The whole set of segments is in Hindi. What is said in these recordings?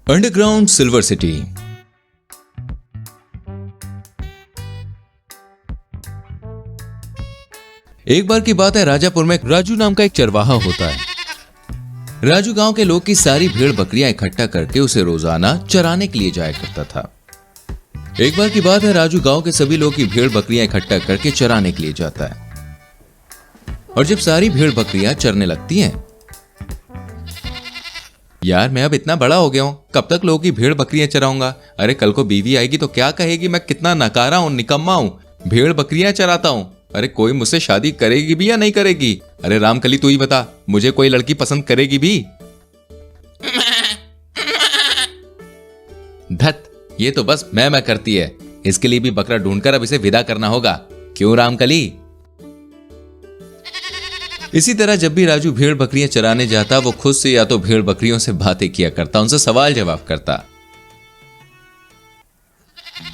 Underground silver city. एक बार की बात है, राजापुर में राजू नाम का एक चरवाहा होता है। राजू गांव के लोग की सारी भेड़ बकरियां इकट्ठा करके उसे रोजाना चराने के लिए जाया करता था। एक बार की बात है, राजू गांव के सभी लोग की भेड़ बकरियां इकट्ठा करके चराने के लिए जाता है। और जब सारी भेड़ बकरियां चरने लगती हैं, यार मैं अब इतना बड़ा हो गया हूं, कब तक लोगों की भेड़ बकरियां चराऊंगा। अरे कल को बीवी आएगी तो क्या कहेगी मैं कितना नकारा हूं, निकम्मा हूं, भेड़ बकरियां चराता हूं। अरे कोई मुझसे शादी करेगी भी या नहीं करेगी। अरे रामकली तू ही बता, मुझे कोई लड़की पसंद करेगी भी? धत, ये तो बस मैं करती है। इसके लिए भी बकरा ढूंढकर अब इसे विदा करना होगा। क्यों रामकली? इसी तरह जब भी राजू भेड़ बकरियां चराने जाता, वो खुद से या तो भेड़ बकरियों से बातें किया करता, उनसे सवाल जवाब करता।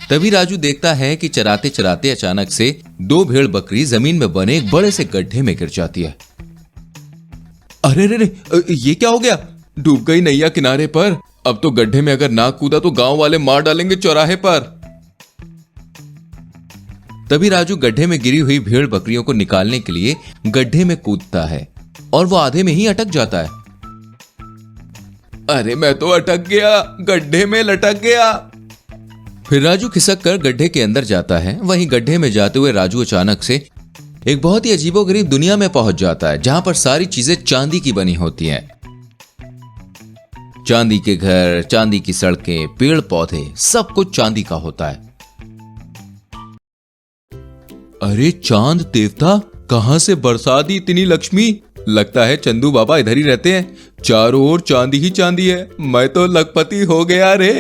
तभी राजू देखता है कि चराते चराते अचानक से दो भेड़ बकरी जमीन में बने एक बड़े से गड्ढे में गिर जाती है। अरे रे ये क्या हो गया? डूब गई नैया किनारे पर। अब तो गड्ढे में अगर ना कूदा तो गांव वाले मार डालेंगे चौराहे पर। तभी राजू गड्ढे में गिरी हुई भेड़ बकरियों को निकालने के लिए गड्ढे में कूदता है और वो आधे में ही अटक जाता है। अरे मैं तो अटक गया, गड्ढे में लटक गया। फिर राजू खिसक कर गड्ढे के अंदर जाता है। वहीं गड्ढे में जाते हुए राजू अचानक से एक बहुत ही अजीबोगरीब दुनिया में पहुंच जाता है, जहां पर सारी चीजें चांदी की बनी होती हैं। चांदी के घर, चांदी की सड़कें, पेड़ पौधे, सब कुछ चांदी का होता है। अरे चांद देवता, कहां से बरसा दी इतनी लक्ष्मी? लगता है चंदू बाबा इधर ही रहते हैं। चारों ओर चांदी ही चांदी है। मैं तो लखपति हो गया रे।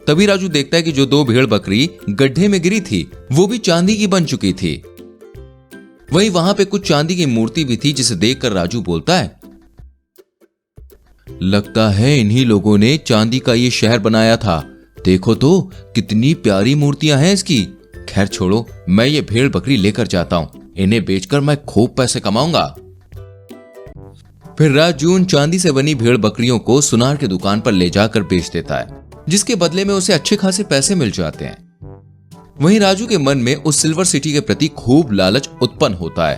तभी राजू देखता है कि जो दो भेड़ बकरी गड्ढे में गिरी थी वो भी चांदी की बन चुकी थी। वहीं वहां पे कुछ चांदी की मूर्ति भी थी, जिसे देखकर राजू बोलता है, लगता है इन्हीं लोगों ने चांदी का ये शहर बनाया था। देखो तो कितनी प्यारी मूर्तियां हैं इसकी। खैर छोड़ो, मैं ये भेड़ बकरी लेकर जाता हूं, इन्हें बेचकर मैं खूब पैसे कमाऊंगा। फिर राजू उन चांदी से बनी भेड़ बकरियों को सुनार की दुकान पर ले जाकर बेच देता है, जिसके बदले में उसे अच्छे खासे पैसे मिल जाते हैं। वहीं राजू के मन में उस सिल्वर सिटी के प्रति खूब लालच उत्पन्न होता है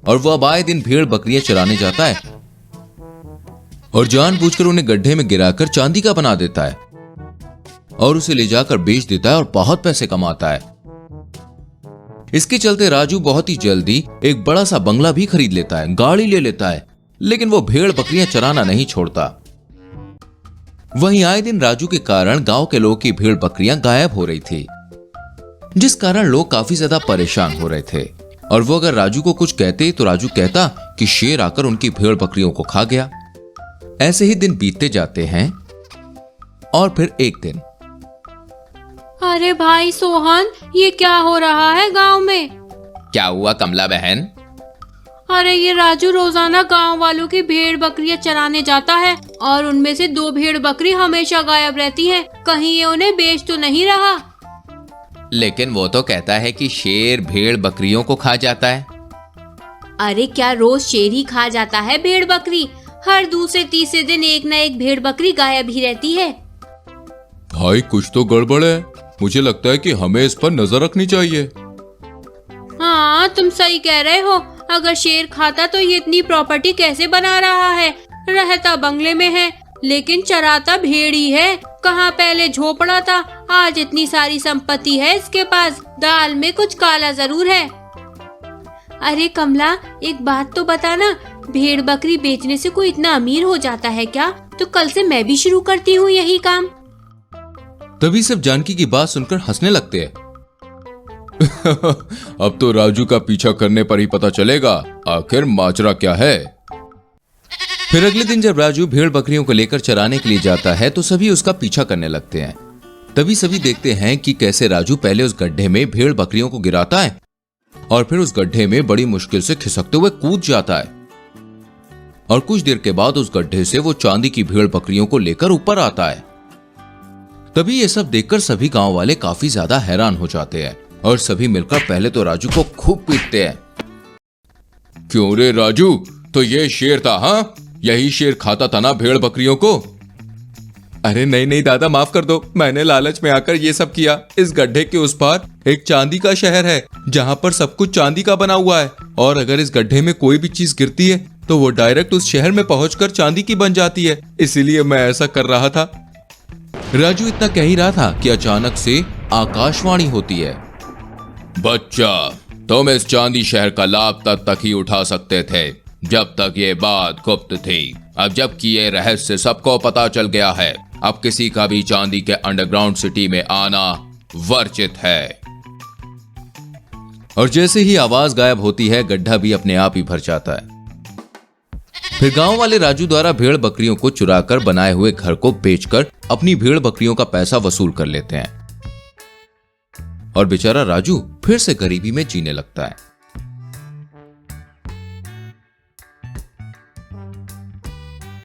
और वह अब आए दिन भेड़ बकरियां चराने जाता है और जानबूझकर उन्हें गड्ढे में गिराकर चांदी का बना देता है और उसे ले जाकर बेच देता है और बहुत पैसे कमाता है। इसके चलते राजू बहुत ही जल्दी एक बड़ा सा बंगला भी खरीद लेता है, गाड़ी ले लेता है, लेकिन वो भेड़ बकरियां चराना नहीं छोड़ता। वहीं आए दिन राजू के कारण गांव के लोगों की भेड़ बकरियां गायब हो रही थी, जिस कारण लोग काफी ज्यादा परेशान हो रहे थे। और वो अगर राजू को कुछ कहते तो राजू कहता कि शेर आकर उनकी भेड़ बकरियों को खा गया। ऐसे ही दिन बीतते जाते हैं और फिर एक दिन, अरे भाई सोहन, ये क्या हो रहा है गांव में? क्या हुआ कमला बहन? अरे ये राजू रोजाना गांव वालों की भेड़ बकरियां चराने जाता है और उनमें से दो भेड़ बकरी हमेशा गायब रहती हैं। कहीं ये उन्हें बेच तो नहीं रहा? लेकिन वो तो कहता है कि शेर भेड़ बकरियों को खा जाता है। अरे क्या रोज शेर ही खा जाता है भेड़ बकरी? हर दूसरे तीसरे दिन एक न एक भेड़ बकरी गायब ही रहती है। भाई कुछ तो गड़बड़ है, मुझे लगता है कि हमें इस पर नजर रखनी चाहिए। हाँ तुम सही कह रहे हो। अगर शेर खाता तो ये इतनी प्रॉपर्टी कैसे बना रहा है? रहता बंगले में है लेकिन चराता भेड़ ही है। कहाँ पहले झोपड़ा था, आज इतनी सारी संपत्ति है इसके पास। दाल में कुछ काला जरूर है। अरे कमला, एक बात तो बता ना, भेड़ बकरी बेचने से कोई इतना अमीर हो जाता है क्या? तो कल से मैं भी शुरू करती हूँ यही काम। तभी सब जानकी की बात सुनकर हंसने लगते हैं। अब तो राजू का पीछा करने पर ही पता चलेगा आखिर माजरा क्या है। फिर अगले दिन जब राजू भेड़ बकरियों को लेकर चराने के लिए जाता है तो सभी उसका पीछा करने लगते हैं। तभी सभी देखते हैं कि कैसे राजू पहले उस गड्ढे में भेड़ बकरियों को गिराता है और फिर उस गड्ढे में बड़ी मुश्किल से खिसकते हुए कूद जाता है और कुछ देर के बाद उस गड्ढे से वो चांदी की भेड़ बकरियों को लेकर ऊपर आता है। तभी ये सब देखकर सभी गांव वाले काफी ज्यादा हैरान हो जाते हैं और सभी मिलकर पहले तो राजू को खूब पीटते हैं। क्यों रे राजू, तो ये शेर था? हाँ, यही शेर खाता था ना भेड़ बकरियों को? अरे नहीं नहीं दादा, माफ कर दो, मैंने लालच में आकर ये सब किया। इस गड्ढे के उस पार एक चांदी का शहर है जहां पर सब कुछ चांदी का बना हुआ है, और अगर इस गड्ढे में कोई भी चीज गिरती है तो वो डायरेक्ट उस शहर में पहुंचकर चांदी की बन जाती है, इसीलिए मैं ऐसा कर रहा था। राजू इतना कह ही रहा था कि अचानक से आकाशवाणी होती है। बच्चा, तुम इस चांदी शहर का लाभ तब ही उठा सकते थे जब तक ये बात गुप्त थी। अब जबकि ये रहस्य सबको पता चल गया है, अब किसी का भी चांदी के अंडरग्राउंड सिटी में आना वर्जित है। और जैसे ही आवाज गायब होती है, गड्ढा भी अपने आप ही भर जाता है। फिर गांव वाले राजू द्वारा भेड़ बकरियों को चुराकर बनाए हुए घर को बेचकर अपनी भेड़ बकरियों का पैसा वसूल कर लेते हैं, और बेचारा राजू फिर से गरीबी में जीने लगता है।